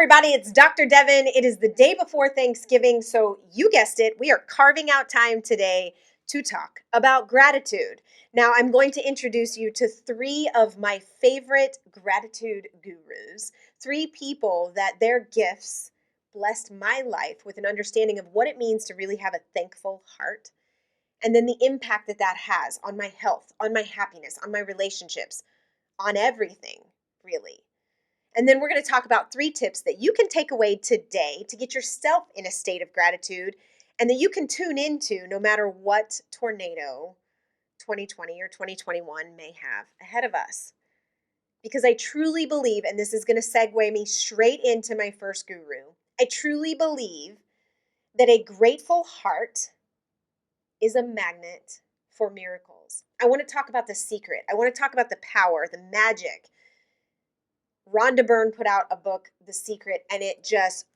everybody, it's Dr. Devin. It is the day before Thanksgiving, so you guessed it, we are carving out time today to talk about gratitude. Now, I'm going to introduce you to three of my favorite gratitude gurus, three people that their gifts blessed my life with an understanding of what it means to really have a thankful heart, and then the impact that that has on my health, on my happiness, on my relationships, on everything, really. And then we're going to talk about 3 tips that you can take away today to get yourself in a state of gratitude and that you can tune into no matter what tornado 2020 or 2021 may have ahead of us. Because I truly believe, and this is going to segue me straight into my first guru, I truly believe that a grateful heart is a magnet for miracles. I want to talk about the secret. I want to talk about the power, the magic. Rhonda Byrne put out a book, The Secret, and it just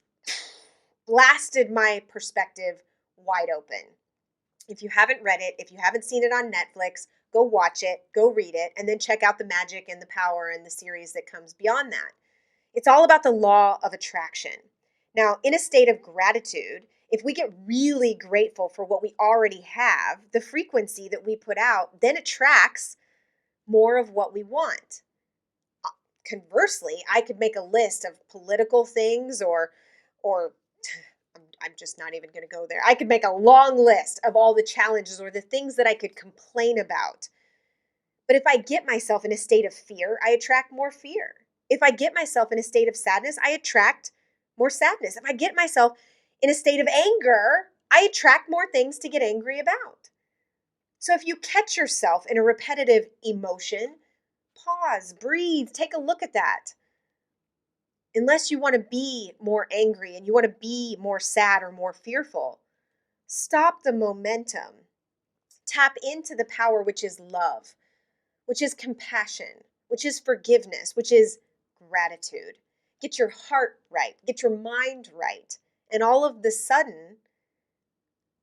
blasted my perspective wide open. If you haven't read it, if you haven't seen it on Netflix, go watch it, go read it, and then check out the magic and the power and the series that comes beyond that. It's all about the law of attraction. Now, in a state of gratitude, if we get really grateful for what we already have, the frequency that we put out then attracts more of what we want. Conversely, I could make a list of political things or I'm just not even going to go there. I could make a long list of all the challenges or the things that I could complain about. But if I get myself in a state of fear, I attract more fear. If I get myself in a state of sadness, I attract more sadness. If I get myself in a state of anger, I attract more things to get angry about. So if you catch yourself in a repetitive emotion, pause, breathe, take a look at that. Unless you want to be more angry and you want to be more sad or more fearful, stop the momentum. Tap into the power, which is love, which is compassion, which is forgiveness, which is gratitude. Get your heart right, get your mind right. And all of the sudden,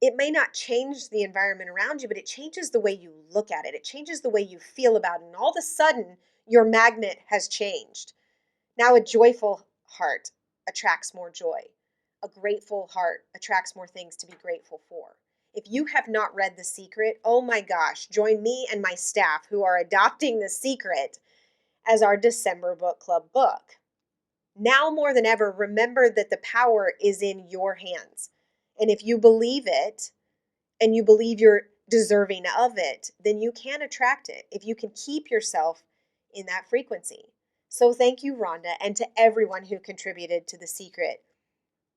it may not change the environment around you, but it changes the way you look at it. It changes the way you feel about it. And all of a sudden, your magnet has changed. Now, a joyful heart attracts more joy. A grateful heart attracts more things to be grateful for. If you have not read The Secret, oh my gosh, join me and my staff who are adopting The Secret as our December book club book. Now more than ever, remember that the power is in your hands. And if you believe it and you believe you're deserving of it, then you can attract it if you can keep yourself in that frequency. So thank you, Rhonda, and to everyone who contributed to The Secret.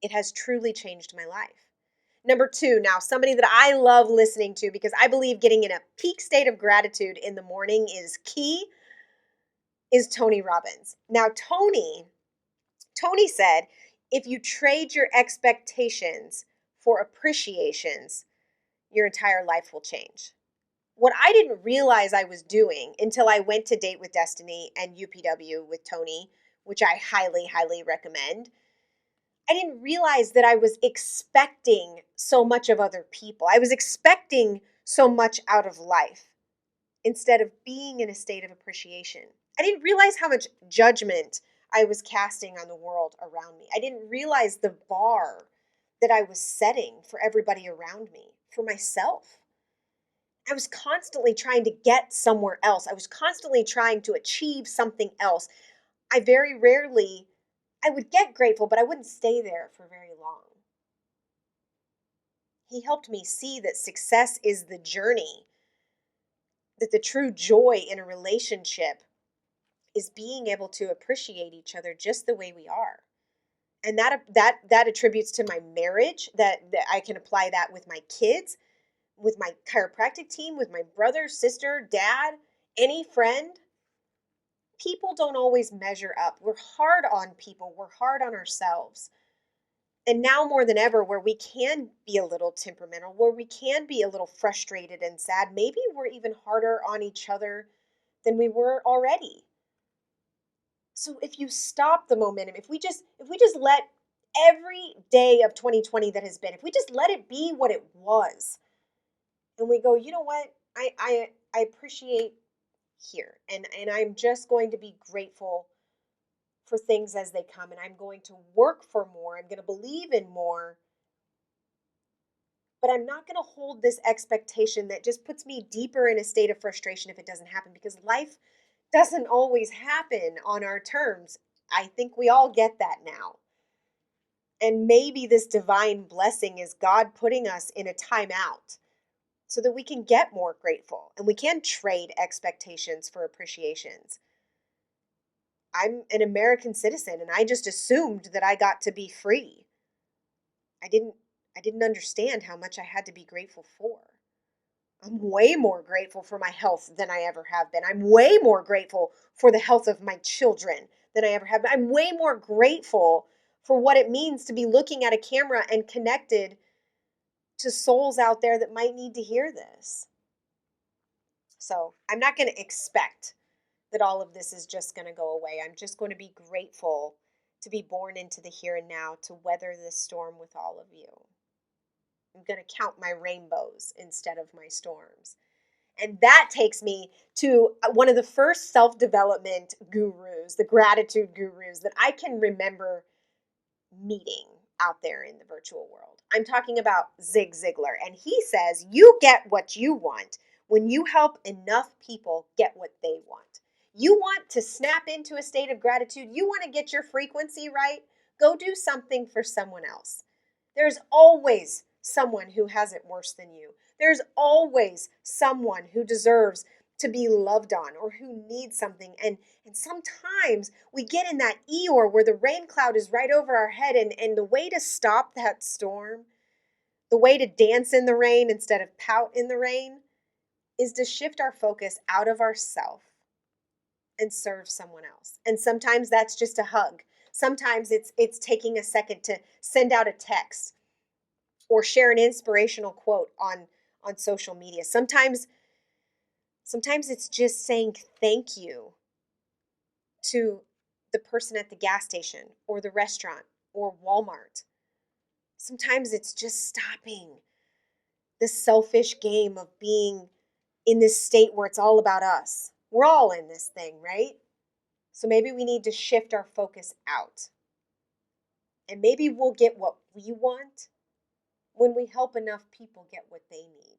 It has truly changed my life. Number 2, now somebody that I love listening to because I believe getting in a peak state of gratitude in the morning is key, is Tony Robbins. Now, Tony said, if you trade your expectations for appreciations, your entire life will change. What I didn't realize I was doing until I went to Date with Destiny and UPW with Tony, which I highly, highly recommend, I didn't realize that I was expecting so much of other people. I was expecting so much out of life instead of being in a state of appreciation. I didn't realize how much judgment I was casting on the world around me. I didn't realize the bar that I was setting for everybody around me, for myself. I was constantly trying to get somewhere else. I was constantly trying to achieve something else. I would get grateful, but I wouldn't stay there for very long. He helped me see that success is the journey, that the true joy in a relationship is being able to appreciate each other just the way we are. And that attributes to my marriage, that I can apply that with my kids, with my chiropractic team, with my brother, sister, dad, any friend. People don't always measure up. We're hard on people. We're hard on ourselves. And now more than ever, where we can be a little temperamental, where we can be a little frustrated and sad, maybe we're even harder on each other than we were already. So if you stop the momentum, if we just let every day of 2020 that has been, if we just let it be what it was, and we go, you know what, I appreciate here, and I'm just going to be grateful for things as they come, and I'm going to work for more. I'm going to believe in more. But I'm not going to hold this expectation that just puts me deeper in a state of frustration if it doesn't happen, because life doesn't always happen on our terms. I think we all get that now. And maybe this divine blessing is God putting us in a timeout so that we can get more grateful and we can trade expectations for appreciations. I'm an American citizen and I just assumed that I got to be free. I didn't understand how much I had to be grateful for. I'm way more grateful for my health than I ever have been. I'm way more grateful for the health of my children than I ever have been. I'm way more grateful for what it means to be looking at a camera and connected to souls out there that might need to hear this. So I'm not going to expect that all of this is just going to go away. I'm just going to be grateful to be born into the here and now, to weather this storm with all of you. I'm going to count my rainbows instead of my storms. And that takes me to one of the first self-development gurus, the gratitude gurus that I can remember meeting out there in the virtual world. I'm talking about Zig Ziglar. And he says, you get what you want when you help enough people get what they want. You want to snap into a state of gratitude. You want to get your frequency right. Go do something for someone else. There's always someone who has it worse than you. There's always someone who deserves to be loved on or who needs something. And sometimes we get in that Eeyore where the rain cloud is right over our head. And the way to stop that storm, the way to dance in the rain instead of pout in the rain, is to shift our focus out of ourself and serve someone else. And sometimes that's just a hug. Sometimes it's taking a second to send out a text or share an inspirational quote on social media. Sometimes it's just saying thank you to the person at the gas station or the restaurant or Walmart. Sometimes it's just stopping the selfish game of being in this state where it's all about us. We're all in this thing, right? So maybe we need to shift our focus out. And maybe we'll get what we want when we help enough people get what they need.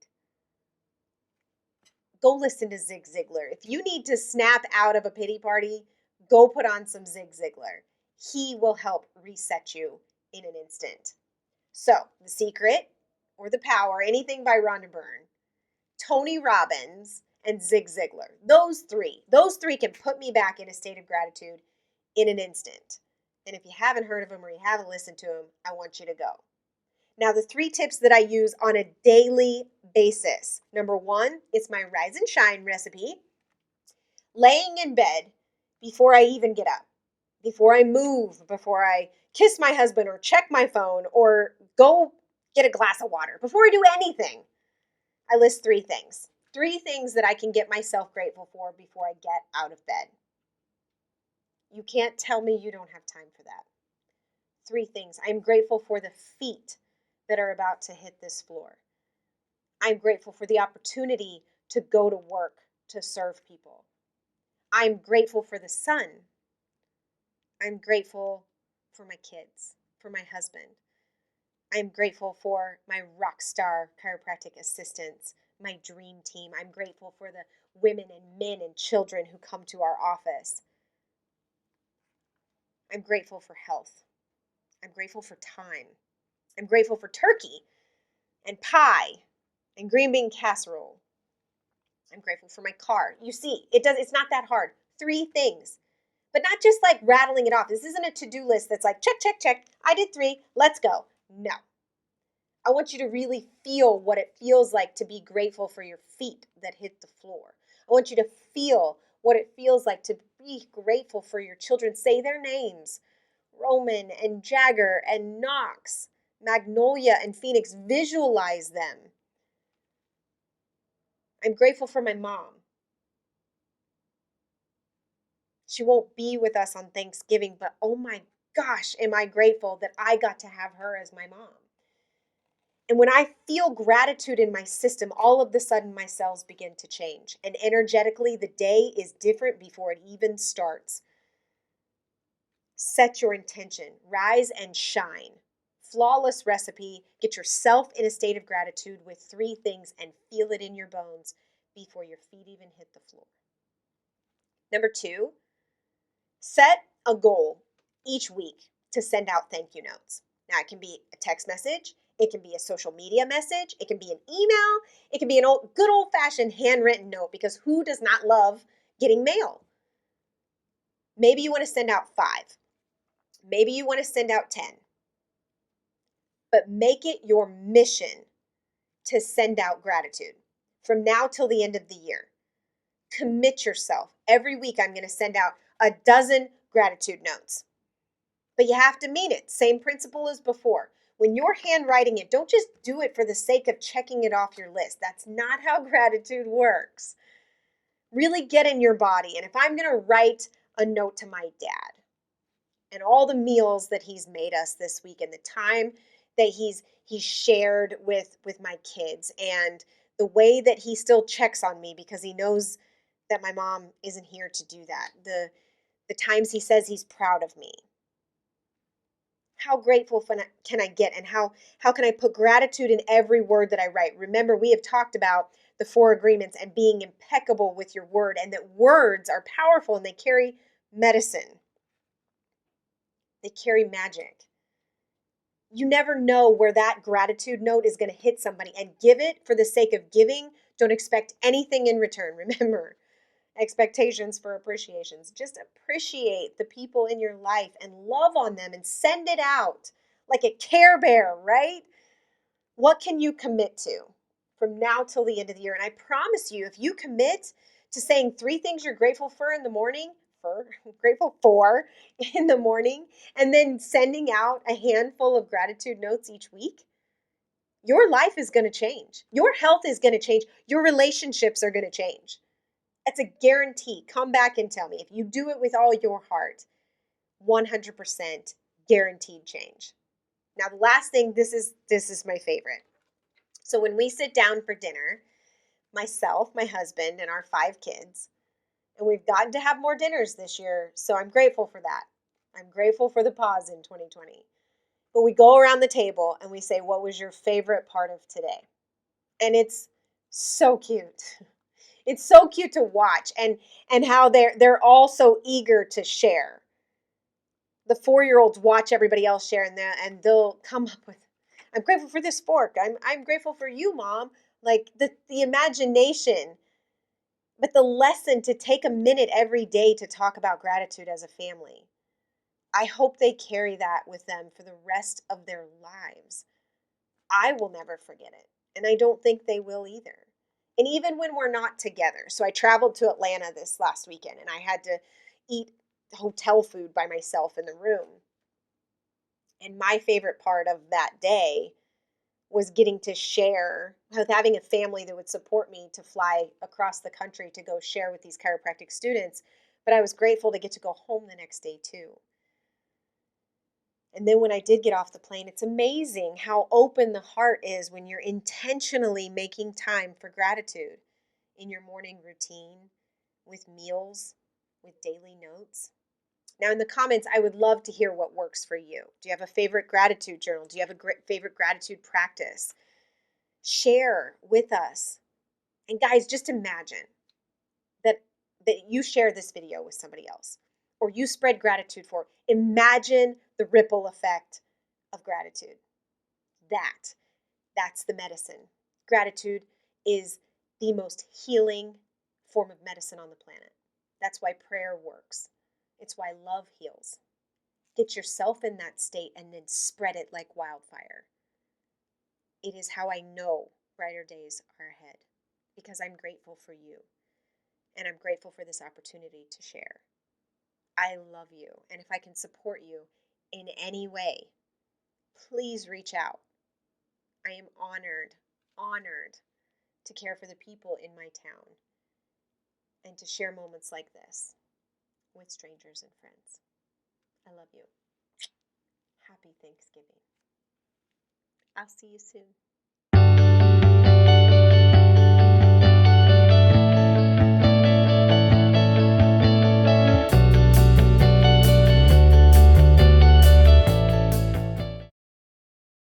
Go listen to Zig Ziglar. If you need to snap out of a pity party, go put on some Zig Ziglar. He will help reset you in an instant. So, The Secret or The Power, anything by Rhonda Byrne, Tony Robbins, and Zig Ziglar. Those three can put me back in a state of gratitude in an instant. And if you haven't heard of them or you haven't listened to them, I want you to go. Now, the 3 tips that I use on a daily basis. Number 1, it's my Rise and Shine recipe. Laying in bed before I even get up, before I move, before I kiss my husband or check my phone or go get a glass of water, before I do anything, I list 3 things. 3 things that I can get myself grateful for before I get out of bed. You can't tell me you don't have time for that. 3 things. I'm grateful for the feet that are about to hit this floor. I'm grateful for the opportunity to go to work to serve people. I'm grateful for the sun. I'm grateful for my kids, for my husband. I'm grateful for my rock star chiropractic assistants, my dream team. I'm grateful for the women and men and children who come to our office. I'm grateful for health. I'm grateful for time. I'm grateful for turkey and pie and green bean casserole. I'm grateful for my car. You see, it's not that hard. 3 things. But not just like rattling it off. This isn't a to-do list that's like, check, check, check. I did 3. Let's go. No. I want you to really feel what it feels like to be grateful for your feet that hit the floor. I want you to feel what it feels like to be grateful for your children. Say their names. Roman and Jagger and Knox, Magnolia and Phoenix. Visualize them. I'm grateful for my mom. She won't be with us on Thanksgiving, but oh my gosh, am I grateful that I got to have her as my mom. And when I feel gratitude in my system, all of a sudden my cells begin to change. And energetically, the day is different before it even starts. Set your intention. Rise and shine. Flawless recipe. Get yourself in a state of gratitude with 3 things and feel it in your bones before your feet even hit the floor. Number 2, set a goal each week to send out thank you notes. Now, it can be a text message. It can be a social media message. It can be an email. It can be an good old-fashioned handwritten note, because who does not love getting mail? Maybe you want to send out 5. Maybe you want to send out 10. But make it your mission to send out gratitude from now till the end of the year. Commit yourself. Every week I'm going to send out a dozen gratitude notes. But you have to mean it. Same principle as before. When you're handwriting it, don't just do it for the sake of checking it off your list. That's not how gratitude works. Really get in your body. And if I'm going to write a note to my dad and all the meals that he's made us this week and the time that he's shared with my kids and the way that he still checks on me because he knows that my mom isn't here to do that. The times he says he's proud of me. How grateful can I get, and how can I put gratitude in every word that I write? Remember, we have talked about the 4 agreements and being impeccable with your word, and that words are powerful and they carry medicine. They carry magic. You never know where that gratitude note is going to hit somebody, and give it for the sake of giving. Don't expect anything in return. Remember, expectations for appreciations. Just appreciate the people in your life and love on them and send it out like a Care Bear, right? What can you commit to from now till the end of the year? And I promise you, if you commit to saying 3 things you're grateful for in the morning, grateful for in the morning, and then sending out a handful of gratitude notes each week, your life is going to change. Your health is going to change. Your relationships are going to change. It's a guarantee. Come back and tell me. If you do it with all your heart, 100% guaranteed change. Now, the last thing, this is my favorite. So when we sit down for dinner, myself, my husband, and our 5 kids, and we've gotten to have more dinners this year, so I'm grateful for that. I'm grateful for the pause in 2020. But we go around the table and we say, what was your favorite part of today? And it's so cute. It's so cute to watch, and how they're all so eager to share. The 4-year-olds watch everybody else share, and they'll come up with, I'm grateful for this fork. I'm grateful for you, Mom. Like the imagination, but the lesson to take a minute every day to talk about gratitude as a family. I hope they carry that with them for the rest of their lives. I will never forget it, and I don't think they will either. And even when we're not together. So I traveled to Atlanta this last weekend, and I had to eat hotel food by myself in the room. And my favorite part of that day was getting to share, with having a family that would support me to fly across the country to go share with these chiropractic students. But I was grateful to get to go home the next day too. And then when I did get off the plane, it's amazing how open the heart is when you're intentionally making time for gratitude in your morning routine, with meals, with daily notes. Now, in the comments, I would love to hear what works for you. Do you have a favorite gratitude journal? Do you have a favorite gratitude practice? Share with us. And guys, just imagine that you share this video with somebody else, or you spread gratitude for. Imagine the ripple effect of gratitude. That's the medicine. Gratitude is the most healing form of medicine on the planet. That's why prayer works. It's why love heals. Get yourself in that state and then spread it like wildfire. It is how I know brighter days are ahead, because I'm grateful for you, and I'm grateful for this opportunity to share. I love you, and if I can support you in any way, please reach out. I am honored to care for the people in my town and to share moments like this with strangers and friends. I love you. Happy Thanksgiving. I'll see you soon.